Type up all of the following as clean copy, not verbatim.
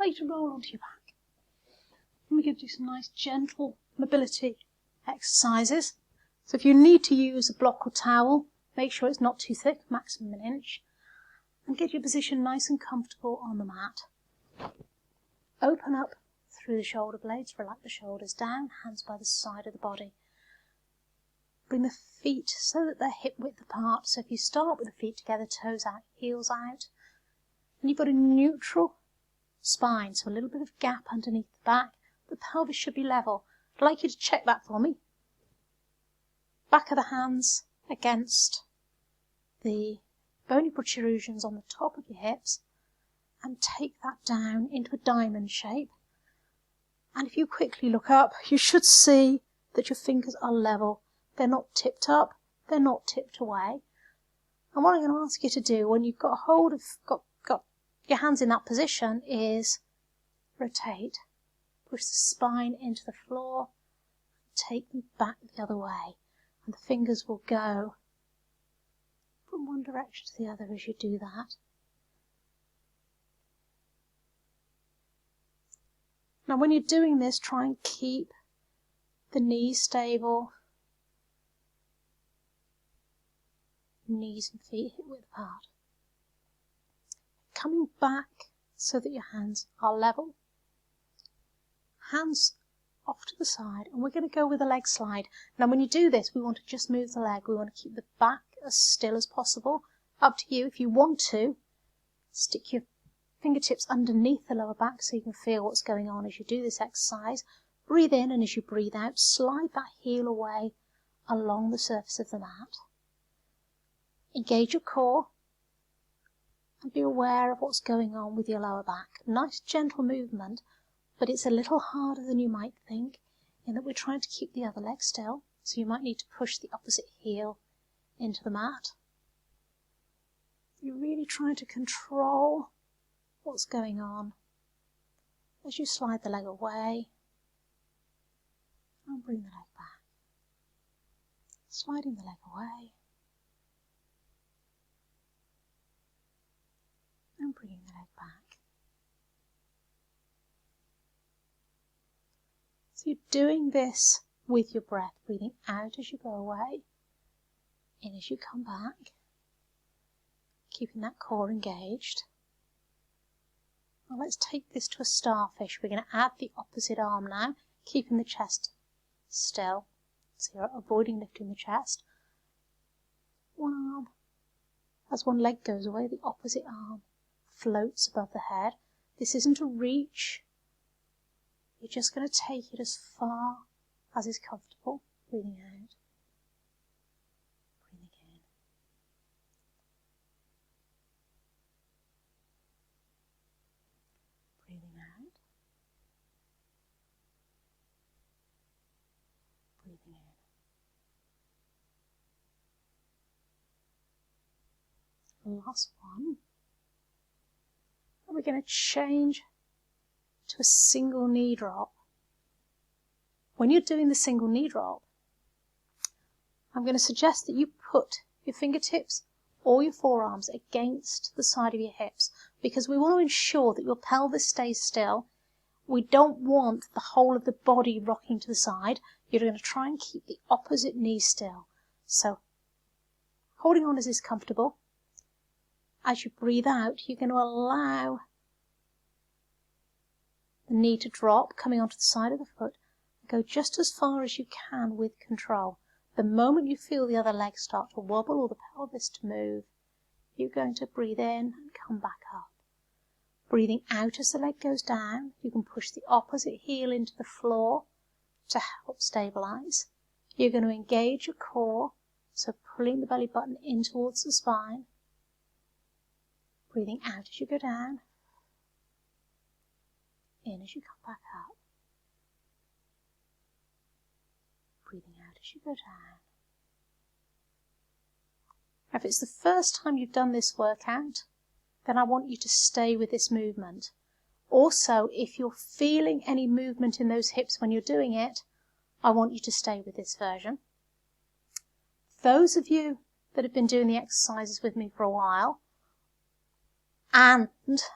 I'd like you to roll onto your back. And we're going to do some nice gentle mobility exercises. So if you need to use a block or towel, make sure it's not too thick, maximum an inch. And get your position nice and comfortable on the mat. Open up through the shoulder blades, relax the shoulders down, hands by the side of the body. Bring the feet so that they're hip width apart. So if you start with the feet together, toes out, heels out, and you've got a neutral spine, so a little bit of gap underneath the back. The pelvis should be level. I'd like you to check that for me. Back of the hands against the bony protrusions on the top of your hips, and take that down into a diamond shape. And if you quickly look up, you should see that your fingers are level. They're not tipped up, they're not tipped away. And what I'm going to ask you to do when you've got hold of, got your hands in that position is rotate. Push the spine into the floor, take them back the other way. And the fingers will go from one direction to the other as you do that. Now when you're doing this, try and keep the knees stable. Knees and feet hip width apart. Coming back so that your hands are level. Hands off to the side, and we're going to go with a leg slide. Now when you do this, we want to just move the leg. We want to keep the back as still as possible. Up to you. If you want to, stick your fingertips underneath the lower back so you can feel what's going on as you do this exercise. Breathe in, and as you breathe out, slide that heel away along the surface of the mat. Engage your core and be aware of what's going on with your lower back. Nice gentle movement, but it's a little harder than you might think in that we're trying to keep the other leg still, so you might need to push the opposite heel into the mat. You're really trying to control what's going on as you slide the leg away and bring the leg back. Sliding the leg away and bringing the leg back. So you're doing this with your breath, breathing out as you go away, in as you come back, keeping that core engaged. Now let's take this to a starfish. We're going to add the opposite arm now, keeping the chest still. So you're avoiding lifting the chest. One arm, as one leg goes away, the opposite arm floats above the head. This isn't a reach. You're just going to take it as far as is comfortable. Breathing out. Breathing in. Breathing out. Breathing in. Last one. And we're going to change to a single knee drop. When you're doing the single knee drop, I'm going to suggest that you put your fingertips or your forearms against the side of your hips, because we want to ensure that your pelvis stays still. We don't want the whole of the body rocking to the side. You're going to try and keep the opposite knee still. So, holding on as is comfortable. As you breathe out, you're going to allow the knee to drop, coming onto the side of the foot. Go just as far as you can with control. The moment you feel the other leg start to wobble or the pelvis to move, you're going to breathe in and come back up. Breathing out as the leg goes down, you can push the opposite heel into the floor to help stabilize. You're going to engage your core, so pulling the belly button in towards the spine. Breathing out as you go down, in as you come back up. Breathing out as you go down. If it's the first time you've done this workout, then I want you to stay with this movement. Also, if you're feeling any movement in those hips when you're doing it, I want you to stay with this version. Those of you that have been doing the exercises with me for a while, and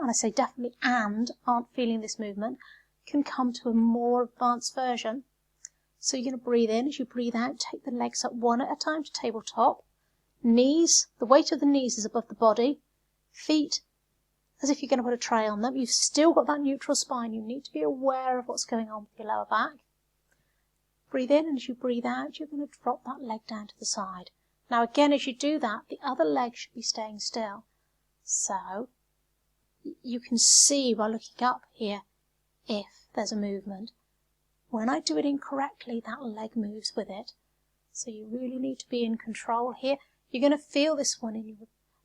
I say definitely and, aren't feeling this movement, can come to a more advanced version. So you're going to breathe in. As you breathe out, take the legs up one at a time to tabletop. Knees, the weight of the knees is above the body. Feet, as if you're going to put a tray on them. You've still got that neutral spine. You need to be aware of what's going on with your lower back. Breathe in, and as you breathe out, you're going to drop that leg down to the side. Now again, as you do that, the other leg should be staying still. So you can see by looking up here if there's a movement. When I do it incorrectly, that leg moves with it. So you really need to be in control here. You're going to feel this one in your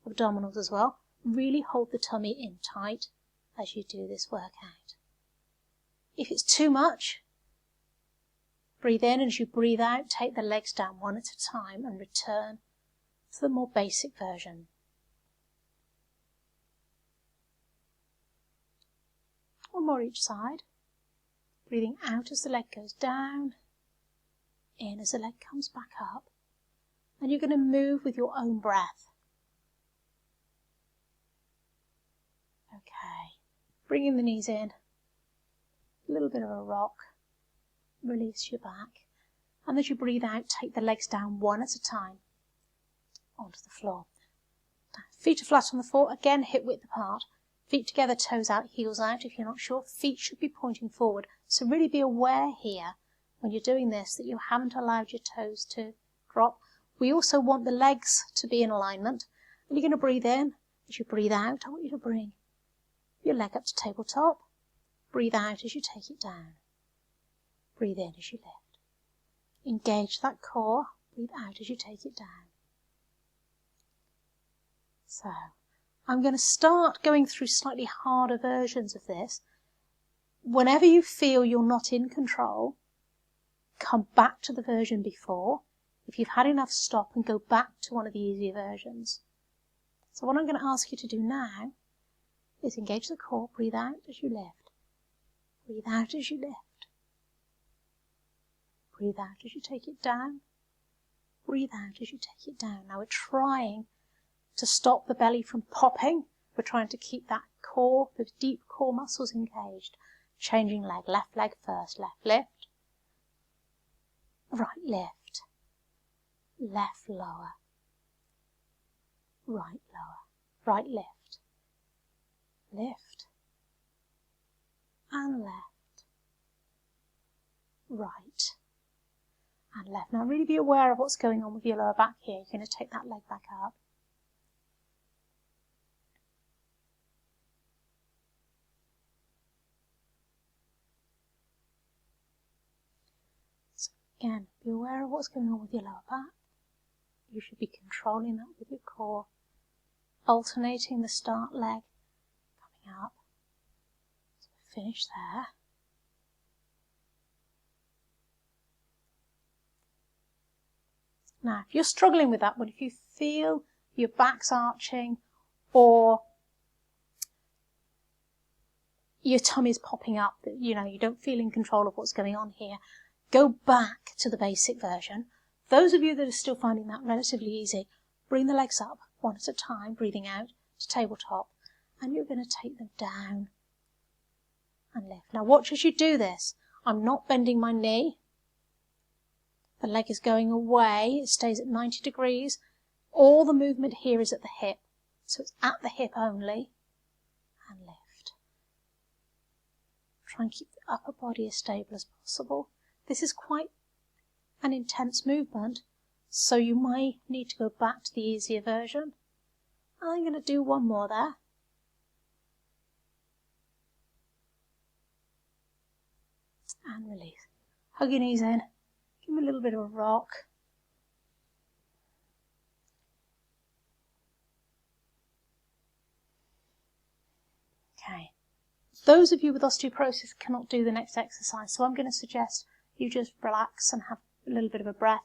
abdominals as well. Really hold the tummy in tight as you do this workout. If it's too much, breathe in, and as you breathe out, take the legs down one at a time and return to the more basic version. One more each side. Breathing out as the leg goes down, in as the leg comes back up, and you're going to move with your own breath. Okay, bringing the knees in, a little bit of a rock, release your back, and as you breathe out, take the legs down one at a time onto the floor. Feet are flat on the floor, again hip width apart. Feet together, toes out, heels out. If you're not sure, feet should be pointing forward. So really be aware here when you're doing this that you haven't allowed your toes to drop. We also want the legs to be in alignment. And you're going to breathe in. As you breathe out, I want you to bring your leg up to tabletop. Breathe out as you take it down. Breathe in as you lift. Engage that core. Breathe out as you take it down. So I'm going to start going through slightly harder versions of this. Whenever you feel you're not in control, come back to the version before. If you've had enough, stop and go back to one of the easier versions. So what I'm going to ask you to do now is engage the core, breathe out as you lift. Breathe out as you lift. Breathe out as you take it down. Breathe out as you take it down. Now we're trying to stop the belly from popping. We're trying to keep that core, those deep core muscles engaged. Changing leg, left leg first, left lift, right lift, left lower, right lower, right lift, lift, and left, right, and left. Now really be aware of what's going on with your lower back here. You're going to take that leg back up. Again, be aware of what's going on with your lower back. You should be controlling that with your core, alternating the start leg, coming up. So finish there. Now, if you're struggling with that one, if you feel your back's arching or your tummy's popping up, that you don't feel in control of what's going on here, go back to the basic version. Those of you that are still finding that relatively easy, bring the legs up one at a time, breathing out to tabletop, and you're going to take them down and lift. Now watch as you do this. I'm not bending my knee. The leg is going away. It stays at 90 degrees. All the movement here is at the hip. So it's at the hip only. And lift. Try and keep the upper body as stable as possible. This is quite an intense movement, so you might need to go back to the easier version. I'm going to do one more there. And release. Hug your knees in. Give them a little bit of a rock. Okay. Those of you with osteoporosis cannot do the next exercise, so I'm going to suggest you just relax and have a little bit of a breath.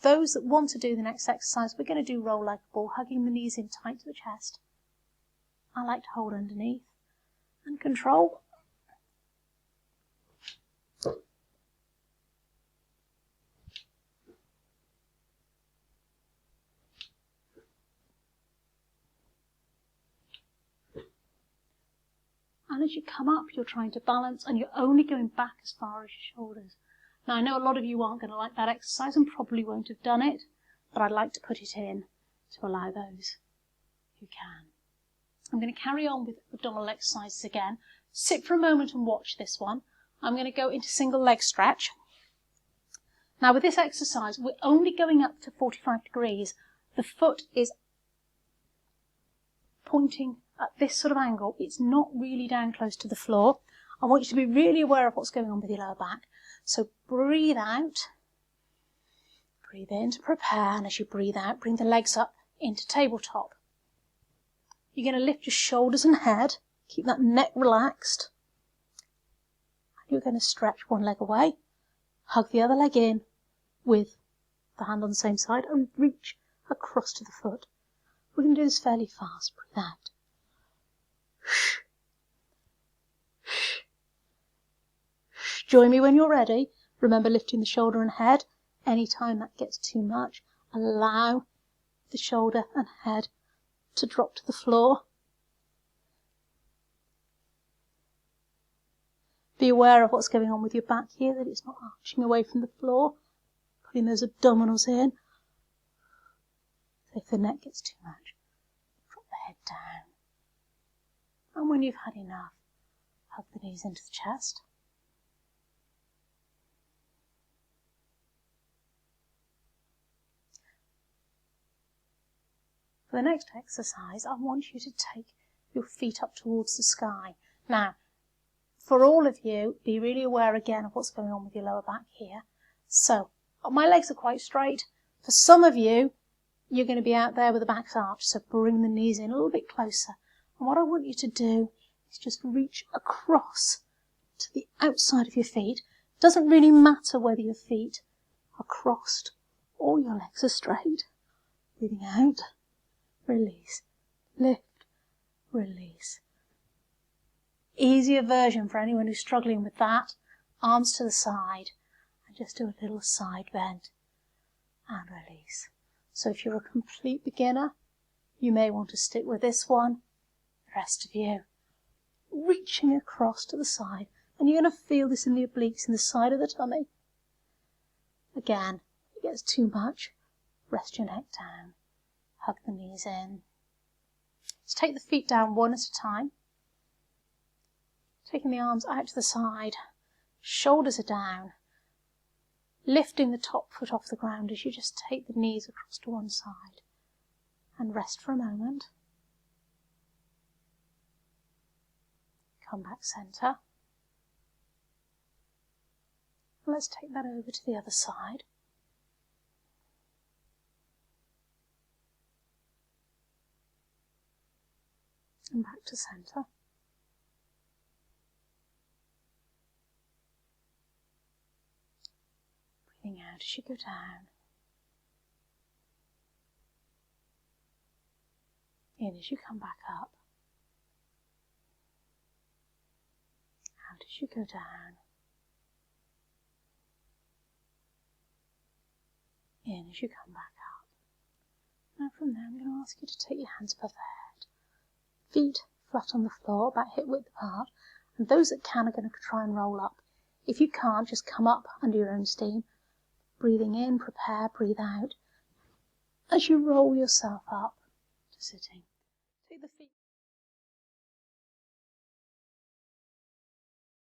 Those that want to do the next exercise, we're going to do roll like a ball, hugging the knees in tight to the chest. I like to hold underneath and control. And as you come up, you're trying to balance, and you're only going back as far as your shoulders. Now, I know a lot of you aren't going to like that exercise and probably won't have done it, but I'd like to put it in to allow those who can. I'm going to carry on with abdominal exercises again. Sit for a moment and watch this one. I'm going to go into single leg stretch. Now, with this exercise, we're only going up to 45 degrees. The foot is pointing at this sort of angle. It's not really down close to the floor. I want you to be really aware of what's going on with your lower back. So breathe out, breathe in to prepare, and as you breathe out, bring the legs up into tabletop. You're going to lift your shoulders and head, keep that neck relaxed. And you're going to stretch one leg away, hug the other leg in with the hand on the same side and reach across to the foot. We're going to do this fairly fast. Breathe out. Join me when you're ready. Remember lifting the shoulder and head. Anytime that gets too much, allow the shoulder and head to drop to the floor. Be aware of what's going on with your back here, that it's not arching away from the floor. Putting those abdominals in. If the neck gets too much, drop the head down. And when you've had enough, hug the knees into the chest. For the next exercise, I want you to take your feet up towards the sky. Now, for all of you, be really aware again of what's going on with your lower back here. So, my legs are quite straight. For some of you, you're going to be out there with the back arch, so bring the knees in a little bit closer. And what I want you to do is just reach across to the outside of your feet. It doesn't really matter whether your feet are crossed or your legs are straight. Breathing out, release, lift, release. Easier version for anyone who's struggling with that. Arms to the side and just do a little side bend and release. So if you're a complete beginner, you may want to stick with this one. The rest of you, reaching across to the side. And you're going to feel this in the obliques, in the side of the tummy. Again, if it gets too much, rest your neck down. Hug the knees in. Just take the feet down one at a time. Taking the arms out to the side. Shoulders are down. Lifting the top foot off the ground as you just take the knees across to one side. And rest for a moment. Come back centre. Let's take that over to the other side. And back to centre. Breathing out as you go down. In as you come back up. Out as you go down. In as you come back up. Now from there I'm going to ask you to take your hands above the head. Feet flat on the floor, about hip width apart. And those that can are going to try and roll up. If you can't, just come up under your own steam. Breathing in, prepare, breathe out. As you roll yourself up to sitting.